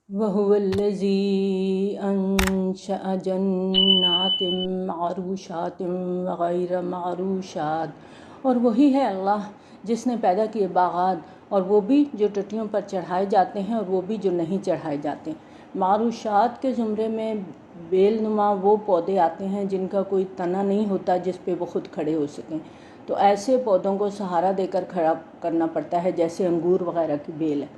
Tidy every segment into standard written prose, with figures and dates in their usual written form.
وَهُوَ الَّذِي أَنشَأَ جَنَّاتٍ مَعْرُوشَاتٍ وَغَيْرَ مَعْرُوشَاتٍ، اور وہی ہے اللہ جس نے پیدا کیے باغات، اور وہ بھی جو ٹٹیوں پر چڑھائے جاتے ہیں اور وہ بھی جو نہیں چڑھائے جاتے۔ معروشات کے زمرے میں بیل نما وہ پودے آتے ہیں جن کا کوئی تنا نہیں ہوتا جس پہ وہ خود کھڑے ہو سکیں، تو ایسے پودوں کو سہارا دے کر کھڑا کرنا پڑتا ہے، جیسے انگور وغیرہ کی بیل ہے۔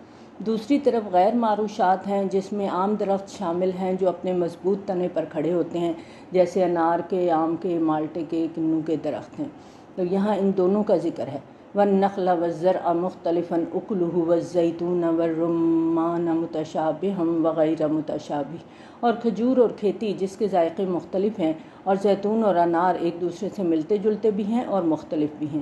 دوسری طرف غیر معروشات ہیں جس میں عام درخت شامل ہیں جو اپنے مضبوط تنے پر کھڑے ہوتے ہیں، جیسے انار کے، آم کے، مالٹے کے، کنو کے درخت ہیں۔ تو یہاں ان دونوں کا ذکر ہے۔ وَالنَّخْلَ وَالزَّرْعَ مُخْتَلِفًا أُكُلُهُ وَالزَّيْتُونَ وَالرُّمَّانَ مُتَشَابِهًا وَغَيْرَ مُتَشَابِهٍ، اور کھجور اور کھیتی جس کے ذائقے مختلف ہیں، اور زیتون اور انار ایک دوسرے سے ملتے جلتے بھی ہیں اور مختلف بھی ہیں۔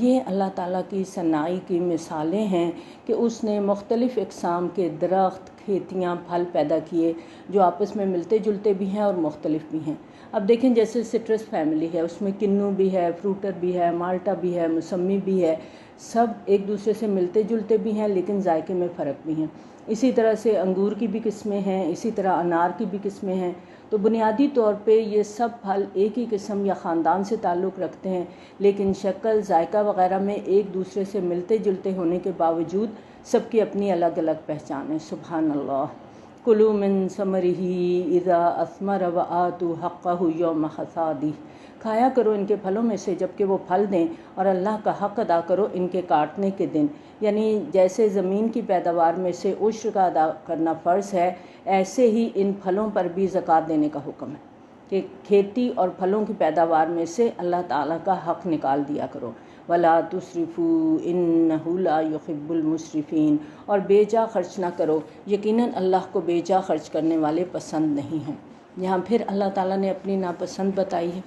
یہ اللہ تعالیٰ کی صناعی کی مثالیں ہیں کہ اس نے مختلف اقسام کے درخت، کھیتیاں، پھل پیدا کیے جو آپس میں ملتے جلتے بھی ہیں اور مختلف بھی ہیں۔ اب دیکھیں جیسے سٹرس فیملی ہے، اس میں کنو بھی ہے، فروٹر بھی ہے، مالٹا بھی ہے، موسمی بھی ہے، سب ایک دوسرے سے ملتے جلتے بھی ہیں لیکن ذائقے میں فرق بھی ہیں۔ اسی طرح سے انگور کی بھی قسمیں ہیں، اسی طرح انار کی بھی قسمیں ہیں۔ تو بنیادی طور پہ یہ سب پھل ایک ہی قسم یا خاندان سے تعلق رکھتے ہیں، لیکن شکل، ذائقہ وغیرہ میں ایک دوسرے سے ملتے جلتے ہونے کے باوجود سب کی اپنی الگ الگ پہچان ہے۔ سبحان اللہ۔ کلوا من ثمرہ اذا اثمر وآتوا حقہ یوم حصادہ، کھایا کرو ان کے پھلوں میں سے جب کہ وہ پھل دیں، اور اللہ کا حق ادا کرو ان کے کاٹنے کے دن۔ یعنی جیسے زمین کی پیداوار میں سے عشر کا ادا کرنا فرض ہے، ایسے ہی ان پھلوں پر بھی زکوٰۃ دینے کا حکم ہے کہ کھیتی اور پھلوں کی پیداوار میں سے اللہ تعالیٰ کا حق نکال دیا کرو۔ وَلَا تُسْرِفُوا إِنَّهُ لَا يُحِبُّ الْمُسْرِفِينَ، اور بے جا خرچ نہ کرو، یقیناً اللہ کو بے جا خرچ کرنے والے پسند نہیں ہیں۔ یہاں پھر اللہ تعالیٰ نے اپنی ناپسند بتائی ہے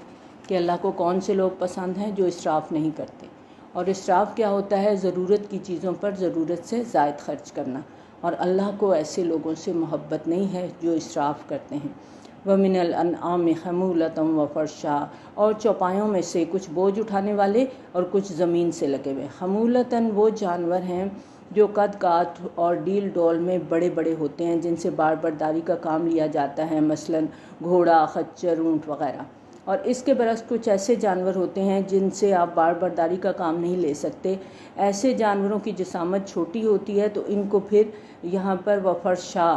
کہ اللہ کو کون سے لوگ پسند ہیں، جو اسراف نہیں کرتے۔ اور اسراف کیا ہوتا ہے؟ ضرورت کی چیزوں پر ضرورت سے زائد خرچ کرنا، اور اللہ کو ایسے لوگوں سے محبت نہیں ہے جو اسراف کرتے ہیں۔ وَمِنَ الْأَنْعَامِ حَمُولَةً وَفَرْشًا، اور چوپایوں میں سے کچھ بوجھ اٹھانے والے اور کچھ زمین سے لگے ہوئے۔ حمولتاً وہ جانور ہیں جو قد کاٹ اور ڈیل ڈول میں بڑے بڑے ہوتے ہیں، جن سے بار برداری کا کام لیا جاتا ہے، مثلاً گھوڑا، خچر، اونٹ وغیرہ۔ اور اس کے برعکس کچھ ایسے جانور ہوتے ہیں جن سے آپ بار برداری کا کام نہیں لے سکتے۔ ایسے جانوروں کی جسامت چھوٹی ہوتی ہے، تو ان کو پھر یہاں پر وفرشا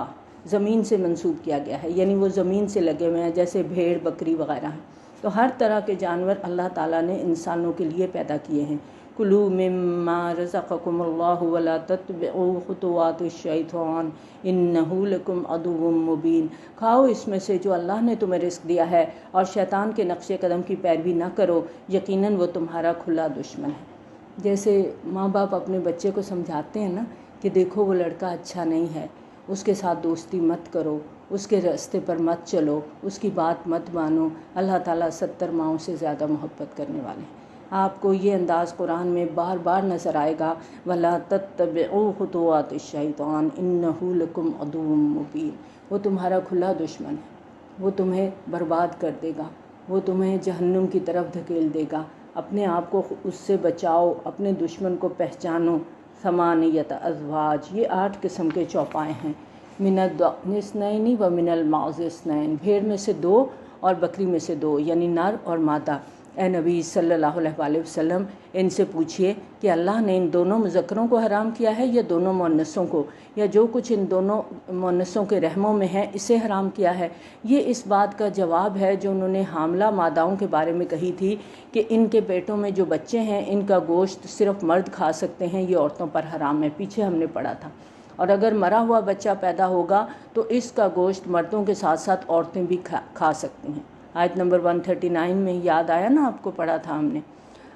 زمین سے منسوب کیا گیا ہے، یعنی وہ زمین سے لگے ہوئے ہیں، جیسے بھیڑ، بکری وغیرہ ہیں۔ تو ہر طرح کے جانور اللہ تعالیٰ نے انسانوں کے لیے پیدا کیے ہیں۔ کلوا مما رزقکم اللہ ولا تتبعوا خطوات الشیطان انہ لکم عدو مبین، کھاؤ اس میں سے جو اللہ نے تمہیں رزق دیا ہے، اور شیطان کے نقش قدم کی پیروی نہ کرو، یقیناً وہ تمہارا کھلا دشمن ہے۔ جیسے ماں باپ اپنے بچے کو سمجھاتے ہیں نا کہ دیکھو وہ لڑکا اچھا نہیں ہے، اس کے ساتھ دوستی مت کرو، اس کے راستے پر مت چلو، اس کی بات مت مانو۔ اللہ تعالیٰ 70 ماؤں سے زیادہ محبت کرنے والے ہیں۔ آپ کو یہ انداز قرآن میں بار بار نظر آئے گا، وَلَا تَتَّبِعُوا خُطُوَاتِ الشَّيْطَانِ إِنَّهُ لَكُمْ عَدُوٌّ مُّبِينٌ، وہ تمہارا کھلا دشمن ہے، وہ تمہیں برباد کر دے گا، وہ تمہیں جہنم کی طرف دھکیل دے گا۔ اپنے آپ کو اس سے بچاؤ، اپنے دشمن کو پہچانو۔ ثمانیۃ ازواج، یہ 8 قسم کے چوپائے ہیں۔ من الضأن اثنین ومن المعز اثنین، بھیڑ میں سے 2 اور بکری میں سے 2، یعنی نر اور مادہ۔ اے نبی صلی اللہ علیہ وآلہ وسلم، ان سے پوچھئے کہ اللہ نے ان دونوں مذکروں کو حرام کیا ہے یا دونوں مؤنثوں کو، یا جو کچھ ان دونوں مؤنثوں کے رحموں میں ہے اسے حرام کیا ہے؟ یہ اس بات کا جواب ہے جو انہوں نے حاملہ ماداؤں کے بارے میں کہی تھی کہ ان کے پیٹوں میں جو بچے ہیں ان کا گوشت صرف مرد کھا سکتے ہیں، یہ عورتوں پر حرام ہے، پیچھے ہم نے پڑھا تھا۔ اور اگر مرا ہوا بچہ پیدا ہوگا تو اس کا گوشت مردوں کے ساتھ ساتھ عورتیں بھی کھا سکتی ہیں۔ آیت نمبر 139 میں یاد آیا نا، آپ کو پڑھا تھا ہم نے۔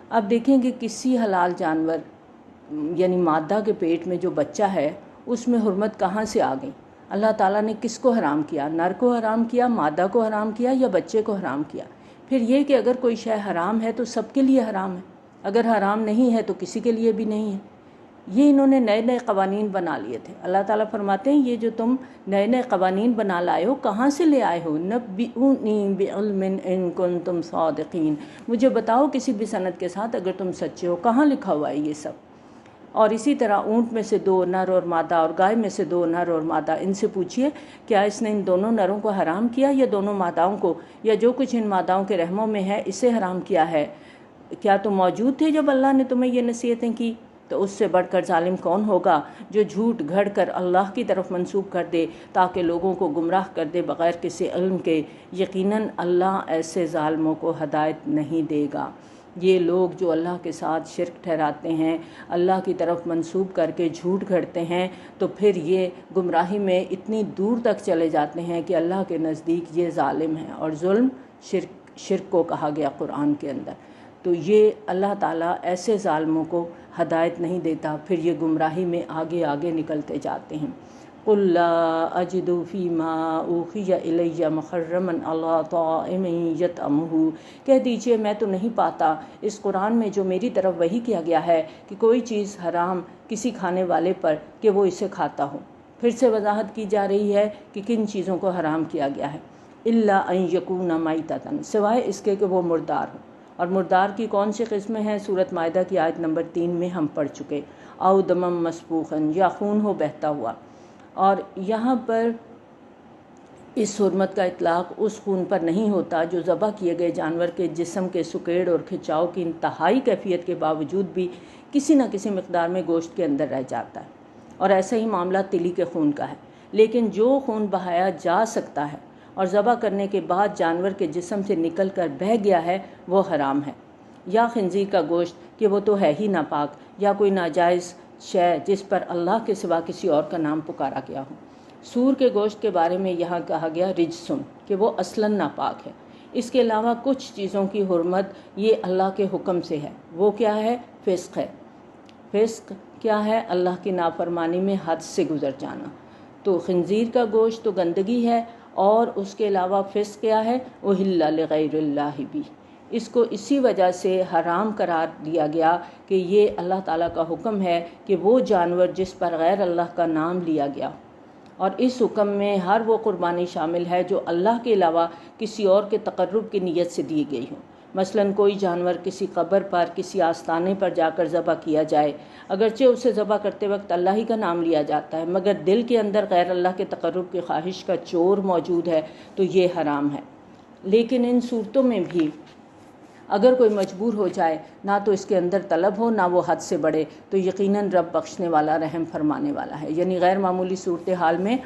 اب دیکھیں کہ کسی حلال جانور یعنی مادہ کے پیٹ میں جو بچہ ہے اس میں حرمت کہاں سے آ گئی؟ اللہ تعالیٰ نے کس کو حرام کیا؟ نر کو حرام کیا، مادہ کو حرام کیا، یا بچے کو حرام کیا؟ پھر یہ کہ اگر کوئی شے حرام ہے تو سب کے لیے حرام ہے، اگر حرام نہیں ہے تو کسی کے لیے بھی نہیں ہے۔ یہ انہوں نے نئے نئے قوانین بنا لیے تھے۔ اللہ تعالیٰ فرماتے ہیں یہ جو تم نئے نئے قوانین بنا لائے ہو، کہاں سے لے آئے ہو؟ نبئونی بعلم ان کنتم صادقین، مجھے بتاؤ کسی بھی سند کے ساتھ اگر تم سچے ہو، کہاں لکھا ہوا ہے یہ سب؟ اور اسی طرح اونٹ میں سے 2 نر اور مادہ اور گائے میں سے 2 نر اور مادہ، ان سے پوچھیے کیا اس نے ان دونوں نروں کو حرام کیا یا دونوں ماداؤں کو، یا جو کچھ ان ماداؤں کے رحموں میں ہے اسے حرام کیا ہے؟ کیا تم موجود تھے جب اللہ نے تمہیں یہ نصیحتیں کی؟ تو اس سے بڑھ کر ظالم کون ہوگا جو جھوٹ گھڑ کر اللہ کی طرف منسوب کر دے تاکہ لوگوں کو گمراہ کر دے بغیر کسی علم کے۔ یقیناً اللہ ایسے ظالموں کو ہدایت نہیں دے گا۔ یہ لوگ جو اللہ کے ساتھ شرک ٹھہراتے ہیں، اللہ کی طرف منسوب کر کے جھوٹ گھڑتے ہیں، تو پھر یہ گمراہی میں اتنی دور تک چلے جاتے ہیں کہ اللہ کے نزدیک یہ ظالم ہیں، اور ظلم شرک کو کہا گیا قرآن کے اندر۔ تو یہ اللہ تعالیٰ ایسے ظالموں کو ہدایت نہیں دیتا، پھر یہ گمراہی میں آگے آگے نکلتے جاتے ہیں۔ قُل لَا أَجِدُ فِي مَا أُوحِيَ إِلَيَّ مُحَرَّمًا عَلَىٰ طَاعِمٍ يَطْعَمُهُ، کہہ دیجئے میں تو نہیں پاتا اس قرآن میں جو میری طرف وحی کیا گیا ہے کہ کوئی چیز حرام کسی کھانے والے پر کہ وہ اسے کھاتا ہو۔ پھر سے وضاحت کی جا رہی ہے کہ کن چیزوں کو حرام کیا گیا ہے۔ إِلَّا أَن يَكُونَ مَيْتَةً، سوائے اس کے کہ وہ مردار ہو۔ اور مردار کی کون سی قسمیں ہیں؟ سورۃ مائدہ کی آیت نمبر 3 میں ہم پڑھ چکے، او دمم مسفوخاً، یا خون ہو بہتا ہوا۔ اور یہاں پر اس حرمت کا اطلاق اس خون پر نہیں ہوتا جو ذبح کیے گئے جانور کے جسم کے سکیڑ اور کھچاؤ کی انتہائی کیفیت کے باوجود بھی کسی نہ کسی مقدار میں گوشت کے اندر رہ جاتا ہے، اور ایسا ہی معاملہ تلی کے خون کا ہے۔ لیکن جو خون بہایا جا سکتا ہے اور ذبح کرنے کے بعد جانور کے جسم سے نکل کر بہہ گیا ہے وہ حرام ہے، یا خنزیر کا گوشت کہ وہ تو ہے ہی ناپاک، یا کوئی ناجائز شے جس پر اللہ کے سوا کسی اور کا نام پکارا گیا ہو۔ سور کے گوشت کے بارے میں یہاں کہا گیا رجسن، کہ وہ اصلاً ناپاک ہے۔ اس کے علاوہ کچھ چیزوں کی حرمت یہ اللہ کے حکم سے ہے۔ وہ کیا ہے؟ فسق ہے۔ فسق کیا ہے؟ اللہ کی نافرمانی میں حد سے گزر جانا۔ تو خنزیر کا گوشت تو گندگی ہے، اور اس کے علاوہ فسق کیا ہے؟ اُحِلَّ لِغَيْرِ اللَّهِ بِهِ، اس کو اسی وجہ سے حرام قرار دیا گیا کہ یہ اللہ تعالیٰ کا حکم ہے کہ وہ جانور جس پر غیر اللہ کا نام لیا گیا، اور اس حکم میں ہر وہ قربانی شامل ہے جو اللہ کے علاوہ کسی اور کے تقرب کی نیت سے دی گئی ہو۔ مثلاً کوئی جانور کسی قبر پر، کسی آستانے پر جا کر ذبح کیا جائے، اگرچہ اسے ذبح کرتے وقت اللہ ہی کا نام لیا جاتا ہے، مگر دل کے اندر غیر اللہ کے تقرب کی خواہش کا چور موجود ہے تو یہ حرام ہے۔ لیکن ان صورتوں میں بھی اگر کوئی مجبور ہو جائے، نہ تو اس کے اندر طلب ہو نہ وہ حد سے بڑھے، تو یقیناً رب بخشنے والا رحم فرمانے والا ہے۔ یعنی غیر معمولی صورتحال میں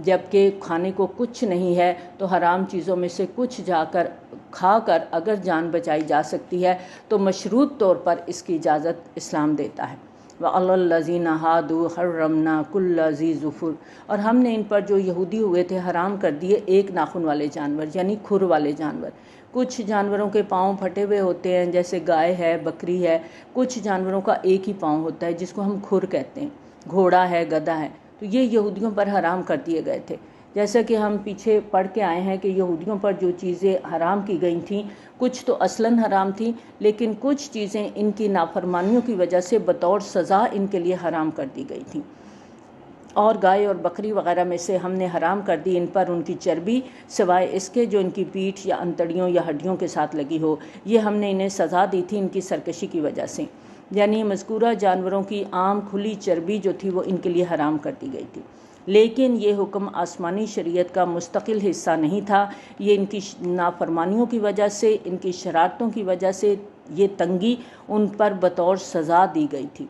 جبکہ کھانے کو کچھ نہیں ہے تو حرام چیزوں میں سے کچھ جا کر کھا کر اگر جان بچائی جا سکتی ہے تو مشروط طور پر اس کی اجازت اسلام دیتا ہے۔ وَعَلَى الَّذِينَ هَادُوا حَرَّمْنَا كُلَّ ذِي ظُفُرٍ، اور ہم نے ان پر جو یہودی ہوئے تھے حرام کر دیے ایک ناخن والے جانور، یعنی کھر والے جانور۔ کچھ جانوروں کے پاؤں پھٹے ہوئے ہوتے ہیں جیسے گائے ہے، بکری ہے، کچھ جانوروں کا ایک ہی پاؤں ہوتا ہے جس کو ہم کھر کہتے ہیں، گھوڑا ہے، گدھا ہے، تو یہ یہودیوں پر حرام کر دیے گئے تھے۔ جیسا کہ ہم پیچھے پڑھ کے آئے ہیں کہ یہودیوں پر جو چیزیں حرام کی گئی تھیں کچھ تو اصلاً حرام تھیں، لیکن کچھ چیزیں ان کی نافرمانیوں کی وجہ سے بطور سزا ان کے لیے حرام کر دی گئی تھیں۔ اور گائے اور بکری وغیرہ میں سے ہم نے حرام کر دی ان پر ان کی چربی، سوائے اس کے جو ان کی پیٹھ یا انتڑیوں یا ہڈیوں کے ساتھ لگی ہو۔ یہ ہم نے انہیں سزا دی تھی ان کی سرکشی کی وجہ سے، یعنی مذکورہ جانوروں کی عام کھلی چربی جو تھی وہ ان کے لیے حرام کر دی گئی تھی۔ لیکن یہ حکم آسمانی شریعت کا مستقل حصہ نہیں تھا، یہ ان کی نافرمانیوں کی وجہ سے، ان کی شرارتوں کی وجہ سے یہ تنگی ان پر بطور سزا دی گئی تھی۔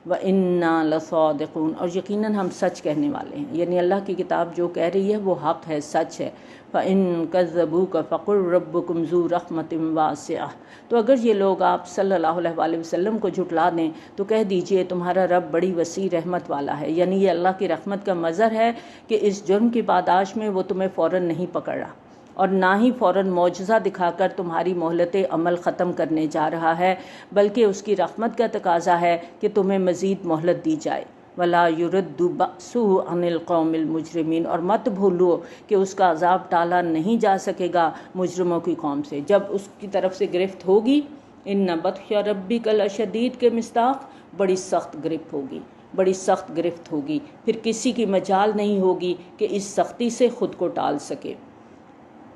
وَإِنَّا لَصَادِقُونَ، اور یقیناً ہم سچ کہنے والے ہیں، یعنی اللہ کی کتاب جو کہہ رہی ہے وہ حق ہے، سچ ہے۔ فَإِن كَذَّبُوكَ فَقُلْ رَبُّكُمْ ذُو رَحْمَةٍ وَاسِعَةٍ، تو اگر یہ لوگ آپ صلی اللہ علیہ وآلہ وسلم کو جھٹلا دیں تو کہہ دیجئے تمہارا رب بڑی وسیع رحمت والا ہے، یعنی یہ اللہ کی رحمت کا مظہر ہے کہ اس جرم کی پاداش میں وہ تمہیں فوراً نہیں پکڑ رہا، اور نہ ہی فوراً معجزہ دکھا کر تمہاری مہلت عمل ختم کرنے جا رہا ہے، بلکہ اس کی رحمت کا تقاضا ہے کہ تمہیں مزید مہلت دی جائے۔ وَلَا يُرَدُّ بَأْسُهُ عَنِ الْقَوْمِ الْمُجْرِمِينَ، اور مت بھولو کہ اس کا عذاب ٹالا نہیں جا سکے گا مجرموں کی قوم سے، جب اس کی طرف سے گرفت ہوگی۔ إِنَّ بَطْشَ رَبِّكَ لَشَدِيدٌ کے مصداق بڑی سخت گرفت ہوگی، بڑی سخت گرفت ہوگی، پھر کسی کی مجال نہیں ہوگی کہ اس سختی سے خود کو ٹال سکے۔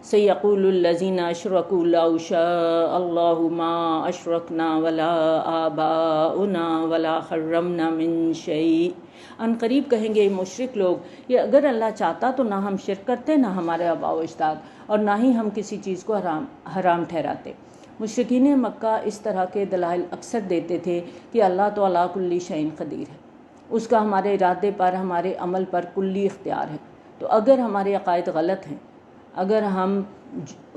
سیقول الذین اشرکوا لو شاء اللہ ما اشرکنا ولا آباؤنا ولا حرمنا من شیء۔ ان قریب کہیں گے مشرک لوگ کہ اگر اللہ چاہتا تو نہ ہم شرک کرتے، نہ ہمارے آباء و اجداد، اور نہ ہی ہم کسی چیز کو حرام ٹھہراتے۔ مشرکین مکہ اس طرح کے دلائل اکثر دیتے تھے کہ اللہ تو علی کل شیء قدیر ہے، اس کا ہمارے ارادے پر، ہمارے عمل پر کلی اختیار ہے۔ تو اگر ہمارے عقائد غلط ہیں، اگر ہم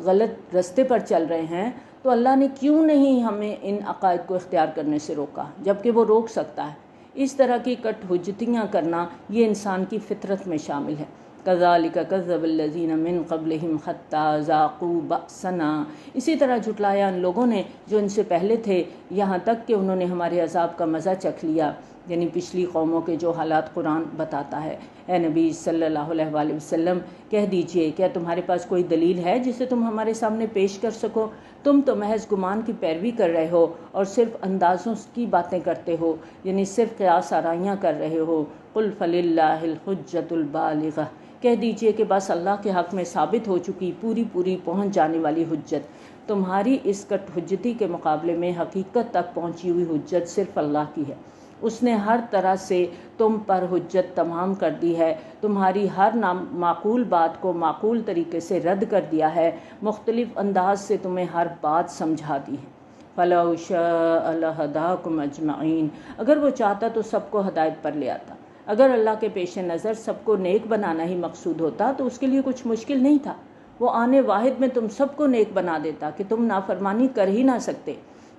غلط رستے پر چل رہے ہیں، تو اللہ نے کیوں نہیں ہمیں ان عقائد کو اختیار کرنے سے روکا، جبکہ وہ روک سکتا ہے۔ اس طرح کی کٹ حجتیاں کرنا یہ انسان کی فطرت میں شامل ہے۔ کذالک کذب الذین من قبلہم حتی ذاقوا بأسنا، اسی طرح جھٹلایا ان لوگوں نے جو ان سے پہلے تھے، یہاں تک کہ انہوں نے ہمارے عذاب کا مزہ چکھ لیا، یعنی پچھلی قوموں کے جو حالات قرآن بتاتا ہے۔ اے نبی صلی اللہ علیہ وآلہ وسلم کہہ دیجئے، کیا تمہارے پاس کوئی دلیل ہے جسے تم ہمارے سامنے پیش کر سکو؟ تم تو محض گمان کی پیروی کر رہے ہو اور صرف اندازوں کی باتیں کرتے ہو، یعنی صرف قیاس آرائیاں کر رہے ہو۔ قل فللہ الحجۃ البالغہ، کہہ دیجئے کہ بس اللہ کے حق میں ثابت ہو چکی پوری پہنچ جانے والی حجت۔ تمہاری اس کٹ حجتی کے مقابلے میں حقیقت تک پہنچی ہوئی حجت صرف اللہ کی ہے۔ اس نے ہر طرح سے تم پر حجت تمام کر دی ہے، تمہاری ہر معقول بات کو معقول طریقے سے رد کر دیا ہے، مختلف انداز سے تمہیں ہر بات سمجھا دی ہے۔ فَلَوْ شَاءَ لَهَدَاكُمْ أَجْمَعِينَ، اگر وہ چاہتا تو سب کو ہدایت پر لے آتا۔ اگر اللہ کے پیش نظر سب کو نیک بنانا ہی مقصود ہوتا تو اس کے لیے کچھ مشکل نہیں تھا، وہ آنے واحد میں تم سب کو نیک بنا دیتا کہ تم نافرمانی کر ہی نہ سکتے۔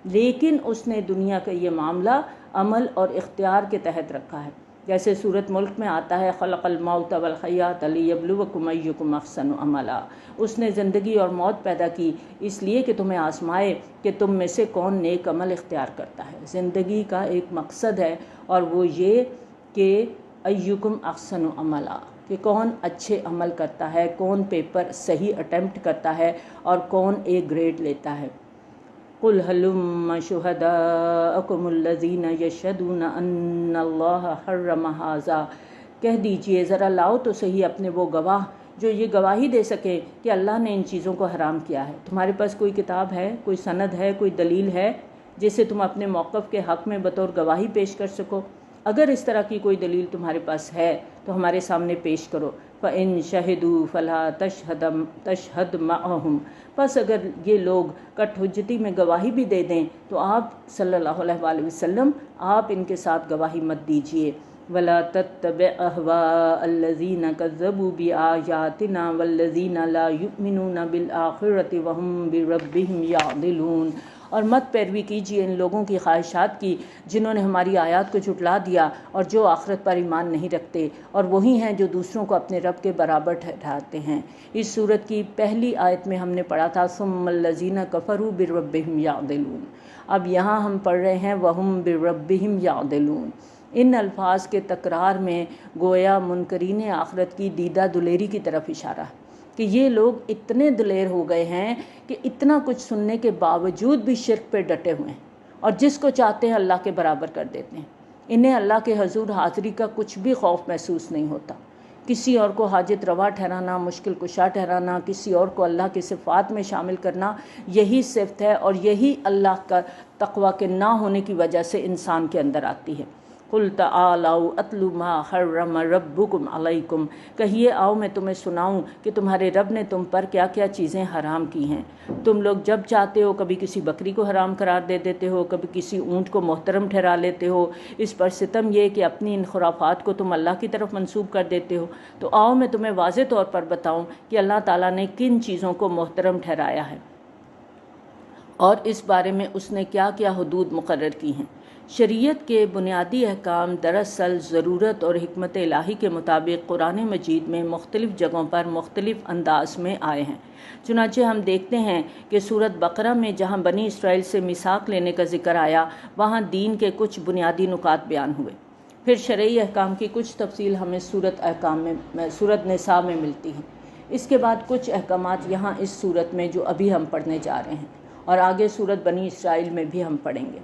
لیکن اس نے دنیا کا یہ معاملہ عمل اور اختیار کے تحت رکھا ہے، جیسے سورۃ ملک میں آتا ہے خلق الموت والحیات لیبلوکم ایکم احسن عملا، اس نے زندگی اور موت پیدا کی اس لیے کہ تمہیں آزمائے کہ تم میں سے کون نیک عمل اختیار کرتا ہے۔ زندگی کا ایک مقصد ہے اور وہ یہ کہ ایکم احسن عملا، کہ کون اچھے عمل کرتا ہے، کون پیپر صحیح اٹیمپٹ کرتا ہے اور کون ایک گریڈ لیتا ہے۔ قُلْ هَلُمَّ شُهَدَاءَكُمُ الَّذِينَ يَشْهَدُونَ أَنَّ اللَّهَ حَرَّمَ هَٰذَا، کہہ دیجئے ذرا لاؤ تو صحیح اپنے وہ گواہ جو یہ گواہی دے سکے کہ اللہ نے ان چیزوں کو حرام کیا ہے۔ تمہارے پاس کوئی کتاب ہے، کوئی سند ہے، کوئی دلیل ہے جسے تم اپنے موقف کے حق میں بطور گواہی پیش کر سکو؟ اگر اس طرح کی کوئی دلیل تمہارے پاس ہے تو ہمارے سامنے پیش کرو۔ فَإِن شَهِدُوا فَلَا تَشْهَدْ مَعَهُمْ، پس اگر یہ لوگ کٹ حجتی میں گواہی بھی دے دیں تو آپ صلی اللہ علیہ وآلہ وسلم آپ ان کے ساتھ گواہی مت دیجیے۔ وَلَا تَتَّبِعْ أَهْوَاءَ الَّذِينَ كَذَّبُوا بِآيَاتِنَا وَالَّذِينَ لَا يُؤْمِنُونَ بِالْآخِرَةِ وَهُمْ بِرَبِّهِمْ يَعْدِلُونَ، اور مت پیروی کیجیے ان لوگوں کی خواہشات کی جنہوں نے ہماری آیات کو جھٹلا دیا اور جو آخرت پر ایمان نہیں رکھتے، اور وہی ہیں جو دوسروں کو اپنے رب کے برابر ٹھہراتے ہیں۔ اس صورت کی پہلی آیت میں ہم نے پڑھا تھا ثم الذین کفروا بربہم یعدلون، اب یہاں ہم پڑھ رہے ہیں وہم بربہم یعدلون۔ ان الفاظ کے تکرار میں گویا منکرین آخرت کی دیدہ دلیری کی طرف اشارہ ہے کہ یہ لوگ اتنے دلیر ہو گئے ہیں کہ اتنا کچھ سننے کے باوجود بھی شرک پہ ڈٹے ہوئے ہیں، اور جس کو چاہتے ہیں اللہ کے برابر کر دیتے ہیں۔ انہیں اللہ کے حضور حاضری کا کچھ بھی خوف محسوس نہیں ہوتا۔ کسی اور کو حاجت روا ٹھہرانا، مشکل کشا ٹھہرانا، کسی اور کو اللہ کی صفات میں شامل کرنا، یہی صفت ہے اور یہی اللہ کا تقوی کے نہ ہونے کی وجہ سے انسان کے اندر آتی ہے۔ قُلْ تَعَالَوْا أَتْلُ مَا حَرَّمَ رَبُّكُمْ عَلَيْكُمْ، کہیے آؤ میں تمہیں سناؤں کہ تمہارے رب نے تم پر کیا کیا چیزیں حرام کی ہیں۔ تم لوگ جب چاہتے ہو کبھی کسی بکری کو حرام قرار دے دیتے ہو، کبھی کسی اونٹ کو محترم ٹھہرا لیتے ہو، اس پر ستم یہ کہ اپنی ان خرافات کو تم اللہ کی طرف منسوب کر دیتے ہو۔ تو آؤ میں تمہیں واضح طور پر بتاؤں کہ اللہ تعالیٰ نے کن چیزوں کو محترم ٹھہرایا ہے اور اس بارے میں اس نے کیا کیا حدود مقرر کی ہیں۔ شریعت کے بنیادی احکام دراصل ضرورت اور حکمت الہی کے مطابق قرآن مجید میں مختلف جگہوں پر مختلف انداز میں آئے ہیں۔ چنانچہ ہم دیکھتے ہیں کہ سورۃ بقرہ میں جہاں بنی اسرائیل سے میثاق لینے کا ذکر آیا، وہاں دین کے کچھ بنیادی نکات بیان ہوئے۔ پھر شرعی احکام کی کچھ تفصیل ہمیں سورۃ نساء میں ملتی ہے۔ اس کے بعد کچھ احکامات یہاں اس سورت میں جو ابھی ہم پڑھنے جا رہے ہیں، اور آگے سورۃ بنی اسرائیل میں بھی ہم پڑھیں گے۔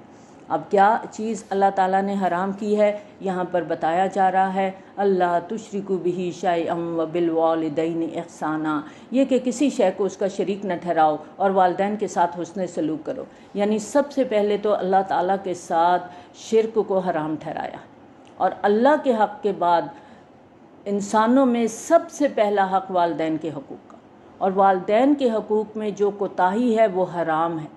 اب کیا چیز اللہ تعالیٰ نے حرام کی ہے یہاں پر بتایا جا رہا ہے، اللہ تشرکوا بہ شیئا وبالوالدین احسانا، یہ کہ کسی شے کو اس کا شریک نہ ٹھہراؤ اور والدین کے ساتھ حسن سلوک کرو۔ یعنی سب سے پہلے تو اللہ تعالیٰ کے ساتھ شرک کو حرام ٹھہرایا، اور اللہ کے حق کے بعد انسانوں میں سب سے پہلا حق والدین کے حقوق کا، اور والدین کے حقوق میں جو کوتاہی ہے وہ حرام ہے۔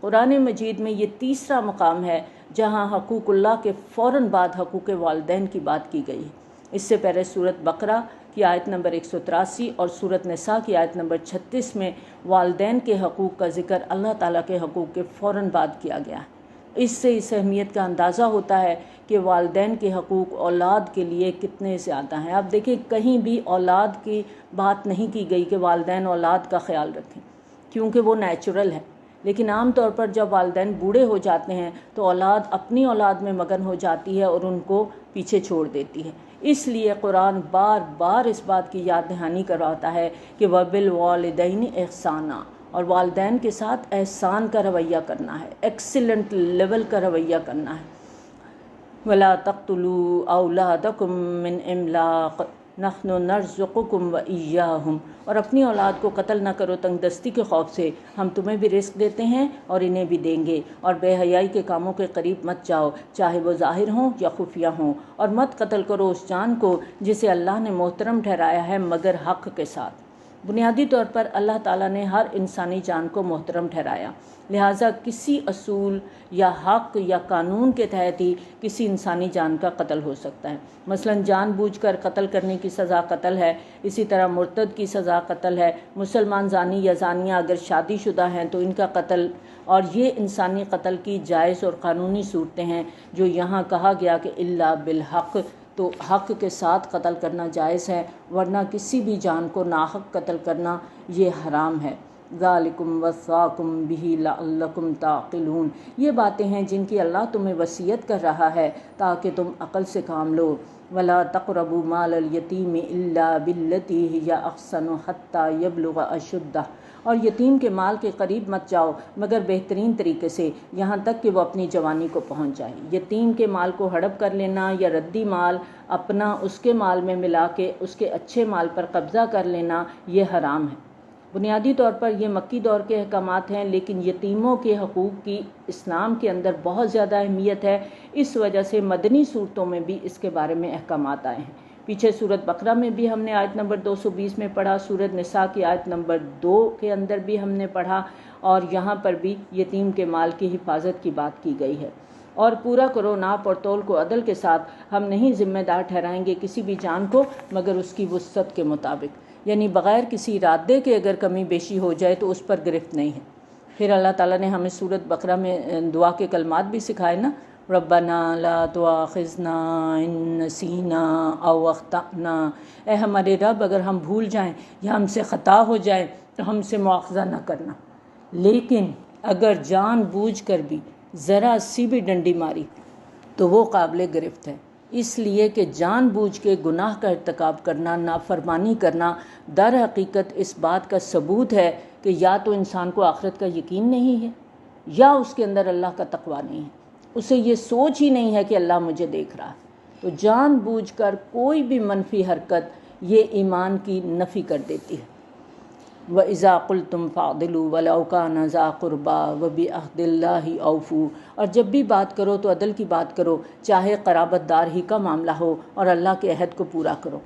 قرآن مجید میں یہ تیسرا مقام ہے جہاں حقوق اللہ کے فوراً بعد حقوق والدین کی بات کی گئی ہے۔ اس سے پہلے سورۃ بقرہ کی آیت نمبر 183 اور سورۃ نساء کی آیت نمبر 36 میں والدین کے حقوق کا ذکر اللہ تعالیٰ کے حقوق کے فوراً بعد کیا گیا ہے۔ اس سے اس اہمیت کا اندازہ ہوتا ہے کہ والدین کے حقوق اولاد کے لیے کتنے زیادہ ہیں۔ آپ دیکھیں کہیں بھی اولاد کی بات نہیں کی گئی کہ والدین اولاد کا خیال رکھیں، کیونکہ وہ نیچرل ہے، لیکن عام طور پر جب والدین بوڑھے ہو جاتے ہیں تو اولاد اپنی اولاد میں مگن ہو جاتی ہے اور ان کو پیچھے چھوڑ دیتی ہے۔ اس لیے قرآن بار بار اس بات کی یاد دہانی کرواتا ہے کہ وَبِالْوَالِدَيْنِ احسانا، اور والدین کے ساتھ احسان کا رویہ کرنا ہے، ایکسیلنٹ لیول کا رویہ کرنا ہے۔ وَلَا تَقْتُلُوا أَوْلَادَكُم مِّنْ إِمْلَاقٍ نَحْنُ نَرْزُقُكُمْ وَإِيَّاهُمْ، اور اپنی اولاد کو قتل نہ کرو تنگ دستی کے خوف سے، ہم تمہیں بھی رزق دیتے ہیں اور انہیں بھی دیں گے، اور بے حیائی کے کاموں کے قریب مت جاؤ چاہے وہ ظاہر ہوں یا خفیہ ہوں، اور مت قتل کرو اس جان کو جسے اللہ نے محترم ٹھہرایا ہے مگر حق کے ساتھ۔ بنیادی طور پر اللہ تعالیٰ نے ہر انسانی جان کو محترم ٹھہرایا، لہٰذا کسی اصول یا حق یا قانون کے تحت ہی کسی انسانی جان کا قتل ہو سکتا ہے۔ مثلا جان بوجھ کر قتل کرنے کی سزا قتل ہے، اسی طرح مرتد کی سزا قتل ہے، مسلمان زانی یا زانیہ اگر شادی شدہ ہیں تو ان کا قتل، اور یہ انسانی قتل کی جائز اور قانونی صورتیں ہیں جو یہاں کہا گیا کہ الا بالحق، تو حق کے ساتھ قتل کرنا جائز ہے، ورنہ کسی بھی جان کو ناحق قتل کرنا یہ حرام ہے۔ ذالکم وصاکم بہ لعلکم تعقلون، یہ باتیں ہیں جن کی اللہ تمہیں وصیت کر رہا ہے تاکہ تم عقل سے کام لو۔ ولا تقربوا مال الیتیم الا بالتی ہی احسن حتی یبلغ اشدہ، اور یتیم کے مال کے قریب مت جاؤ مگر بہترین طریقے سے، یہاں تک کہ وہ اپنی جوانی کو پہنچ جائے۔ یتیم کے مال کو ہڑپ کر لینا یا ردی مال اپنا اس کے مال میں ملا کے اس کے اچھے مال پر قبضہ کر لینا یہ حرام ہے۔ بنیادی طور پر یہ مکی دور کے احکامات ہیں، لیکن یتیموں کے حقوق کی اسلام کے اندر بہت زیادہ اہمیت ہے، اس وجہ سے مدنی صورتوں میں بھی اس کے بارے میں احکامات آئے ہیں۔ پیچھے سورۃ بقرہ میں بھی ہم نے آیت نمبر 220 میں پڑھا، سورۃ نساء کی آیت نمبر 2 کے اندر بھی ہم نے پڑھا، اور یہاں پر بھی یتیم کے مال کی حفاظت کی بات کی گئی ہے۔ اور پورا کرو ناپ اور تول کو عدل کے ساتھ، ہم نہیں ذمہ دار ٹھہرائیں گے کسی بھی جان کو مگر اس کی وسعت کے مطابق، یعنی بغیر کسی ارادے کے اگر کمی بیشی ہو جائے تو اس پر گرفت نہیں ہے۔ پھر اللہ تعالیٰ نے ہمیں سورۃ بقرہ میں دعا کے کلمات بھی سکھائے نا، ربنا لا تؤاخذنا ان نسینا او اخطأنا، اے ہمارے رب اگر ہم بھول جائیں یا ہم سے خطا ہو جائے تو ہم سے مواخذہ نہ کرنا، لیکن اگر جان بوجھ کر بھی ذرا سی بھی ڈنڈی ماری تو وہ قابل گرفت ہے، اس لیے کہ جان بوجھ کے گناہ کا ارتکاب کرنا، نافرمانی کرنا در حقیقت اس بات کا ثبوت ہے کہ یا تو انسان کو آخرت کا یقین نہیں ہے یا اس کے اندر اللہ کا تقویٰ نہیں ہے، اسے یہ سوچ ہی نہیں ہے کہ اللہ مجھے دیکھ رہا ہے۔ تو جان بوجھ کر کوئی بھی منفی حرکت یہ ایمان کی نفی کر دیتی ہے۔ وَإِذَا قُلْتُمْ فَاعْدِلُوا وَلَوْ كَانَ ذَا قُرْبَىٰ وَبِعَهْدِ اللَّهِ أَوْفُوا، اور جب بھی بات کرو تو عدل کی بات کرو، چاہے قرابت دار ہی کا معاملہ ہو، اور اللہ کے عہد کو پورا کرو۔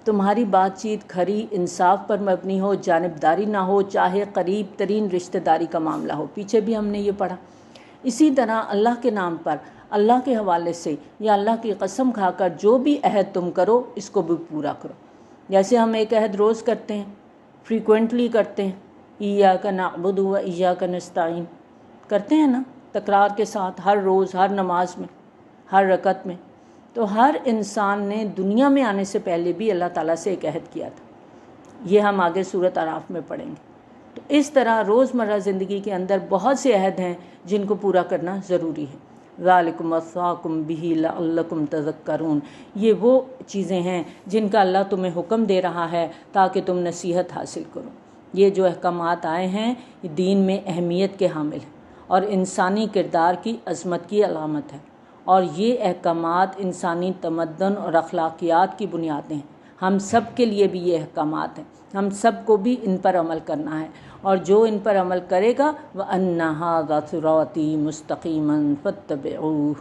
تمہاری بات چیت کھری انصاف پر مبنی ہو، جانبداری نہ ہو، چاہے قریب ترین رشتہ داری کا معاملہ ہو۔ پیچھے بھی ہم نے یہ پڑھا۔ اسی طرح اللہ کے نام پر، اللہ کے حوالے سے یا اللہ کی قسم کھا کر جو بھی عہد تم کرو اس کو بھی پورا کرو۔ جیسے ہم ایک عہد روز کرتے ہیں، فریکوینٹلی کرتے ہیں، ایاک نعبد و ایاک نستعین کرتے ہیں نا، تکرار کے ساتھ ہر روز، ہر نماز میں، ہر رکعت میں۔ تو ہر انسان نے دنیا میں آنے سے پہلے بھی اللہ تعالیٰ سے ایک عہد کیا تھا، یہ ہم آگے سورۃ اعراف میں پڑھیں گے۔ تو اس طرح روزمرہ زندگی کے اندر بہت سے عہد ہیں جن کو پورا کرنا ضروری ہے۔ ذالکم وصاکم بہ لعلکم تذکرون، یہ وہ چیزیں ہیں جن کا اللہ تمہیں حکم دے رہا ہے تاکہ تم نصیحت حاصل کرو۔ یہ جو احکامات آئے ہیں یہ دین میں اہمیت کے حامل ہیں، اور انسانی کردار کی عظمت کی علامت ہے، اور یہ احکامات انسانی تمدن اور اخلاقیات کی بنیادیں ہیں۔ ہم سب کے لیے بھی یہ احکامات ہیں، ہم سب کو بھی ان پر عمل کرنا ہے، اور جو ان پر عمل کرے گا وَأَنَّ هَذَا صِرَاطِي مُسْتَقِيمًا فَاتَّبِعُوهُ،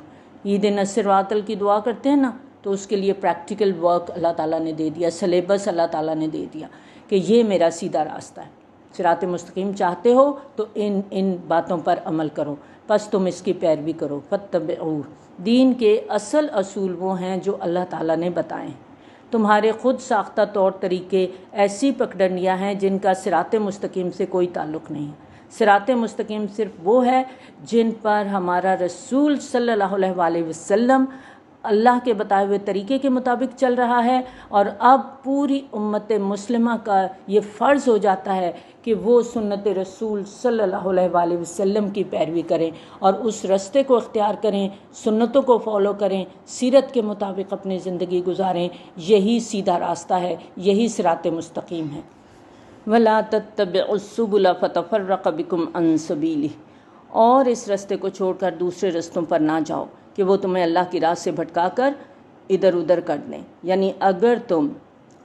اهْدِنَا الصِّرَاطَ کی دعا کرتے ہیں نا، تو اس کے لیے پریکٹیکل ورک اللہ تعالیٰ نے دے دیا، سلیبس اللہ تعالیٰ نے دے دیا کہ یہ میرا سیدھا راستہ ہے۔ صراط مستقیم چاہتے ہو تو ان باتوں پر عمل کرو، پس تم اس کی پیروی کرو۔ فَاتَّبِعُوهُ، دین کے اصل اصول وہ ہیں جو اللہ تعالیٰ نے بتائے ہیں۔ تمہارے خود ساختہ طور طریقے ایسی پگڈنڈیاں ہیں جن کا صراط مستقیم سے کوئی تعلق نہیں ہے۔ صراط مستقیم صرف وہ ہے جن پر ہمارا رسول صلی اللہ علیہ وسلم اللہ کے بتائے ہوئے طریقے کے مطابق چل رہا ہے، اور اب پوری امت مسلمہ کا یہ فرض ہو جاتا ہے کہ وہ سنت رسول صلی اللہ علیہ وسلم کی پیروی کریں اور اس راستے کو اختیار کریں، سنتوں کو فالو کریں، سیرت کے مطابق اپنی زندگی گزاریں۔ یہی سیدھا راستہ ہے، یہی صراط مستقیم ہے۔ وَلَا تَتَّبِعُوا السُّبُلَ فَتَفَرَّقَ بِكُمْ عَنْ سَبِيلِهِ، اور اس راستے کو چھوڑ کر دوسرے رستوں پر نہ جاؤ کہ وہ تمہیں اللہ کی راہ سے بھٹکا کر ادھر ادھر کر دیں۔ یعنی اگر تم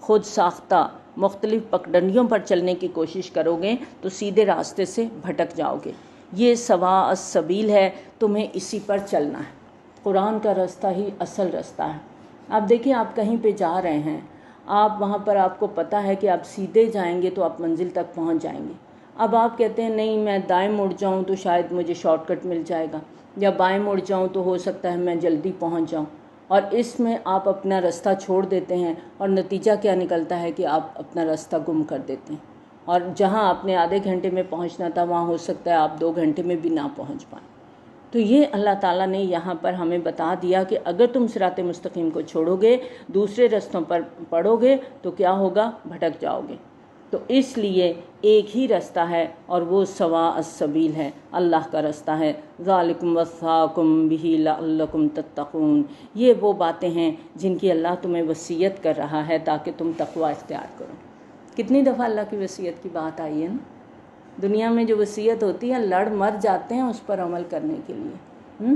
خود ساختہ مختلف پگڈنڈیوں پر چلنے کی کوشش کرو گے تو سیدھے راستے سے بھٹک جاؤ گے۔ یہ سواء السبیل ہے، تمہیں اسی پر چلنا ہے۔ قرآن کا راستہ ہی اصل راستہ ہے۔ آپ دیکھیں، آپ کہیں پہ جا رہے ہیں، آپ وہاں پر آپ کو پتہ ہے کہ آپ سیدھے جائیں گے تو آپ منزل تک پہنچ جائیں گے۔ اب آپ کہتے ہیں نہیں میں دائیں مڑ جاؤں تو شاید مجھے شارٹ کٹ مل جائے گا، یا بائیں مڑ جاؤں تو ہو سکتا ہے میں جلدی پہنچ جاؤں، اور اس میں آپ اپنا راستہ چھوڑ دیتے ہیں، اور نتیجہ کیا نکلتا ہے کہ آپ اپنا راستہ گم کر دیتے ہیں، اور جہاں آپ نے آدھے گھنٹے میں پہنچنا تھا وہاں ہو سکتا ہے آپ 2 گھنٹے میں بھی نہ پہنچ پائیں۔ تو یہ اللہ تعالیٰ نے یہاں پر ہمیں بتا دیا کہ اگر تم صراط مستقیم کو چھوڑو گے، دوسرے رستوں پر پڑو گے تو کیا ہوگا؟ بھٹک جاؤ گے۔ تو اس لیے ایک ہی راستہ ہے، اور وہ سواء السبیل ہے، اللہ کا راستہ ہے۔ ذالکم وصاکم بہ لعلکم تتقون، یہ وہ باتیں ہیں جن کی اللہ تمہیں وصیت کر رہا ہے تاکہ تم تقوی اختیار کرو۔ کتنی دفعہ اللہ کی وصیت کی بات آئی ہے نا؟ دنیا میں جو وصیت ہوتی ہے لڑ مر جاتے ہیں اس پر عمل کرنے کے لیے،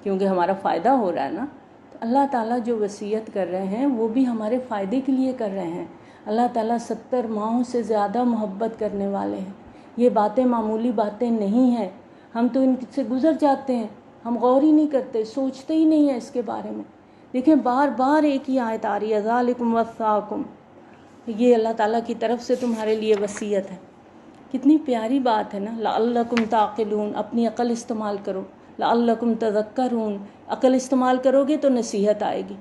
کیونکہ ہمارا فائدہ ہو رہا ہے نا۔ تو اللہ تعالیٰ جو وصیت کر رہے ہیں وہ بھی ہمارے فائدے کے لیے کر رہے ہیں۔ اللہ تعالیٰ 70 ماہوں سے زیادہ محبت کرنے والے ہیں۔ یہ باتیں معمولی باتیں نہیں ہیں، ہم تو ان سے گزر جاتے ہیں، ہم غور ہی نہیں کرتے، سوچتے ہی نہیں ہیں اس کے بارے میں۔ دیکھیں بار بار ایک ہی آیت آ رہی ہے، ذالکم وصاکم، یہ اللہ تعالیٰ کی طرف سے تمہارے لیے وصیت ہے۔ کتنی پیاری بات ہے نا، لعلکم تعقلون، اپنی عقل استعمال کرو، لعلکم تذکرون، عقل استعمال کرو گے تو نصیحت آئے گی،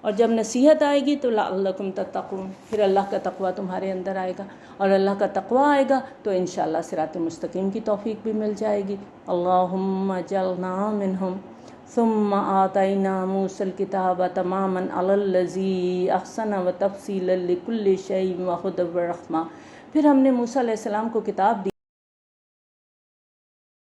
اور جب نصیحت آئے گی تو لعلکم تتقون، پھر اللہ کا تقویٰ تمہارے اندر آئے گا، اور اللہ کا تقویٰ آئے گا تو انشاءاللہ صراط مستقیم کی توفیق بھی مل جائے گی۔ اللہم اجعلنا منہم ثم آتینا موسیٰ الکتاب تماما علی الذی احسن وتفصیلا لکل شیء وہدی ورحمہ، پھر ہم نے موسیٰ علیہ السلام کو کتاب دی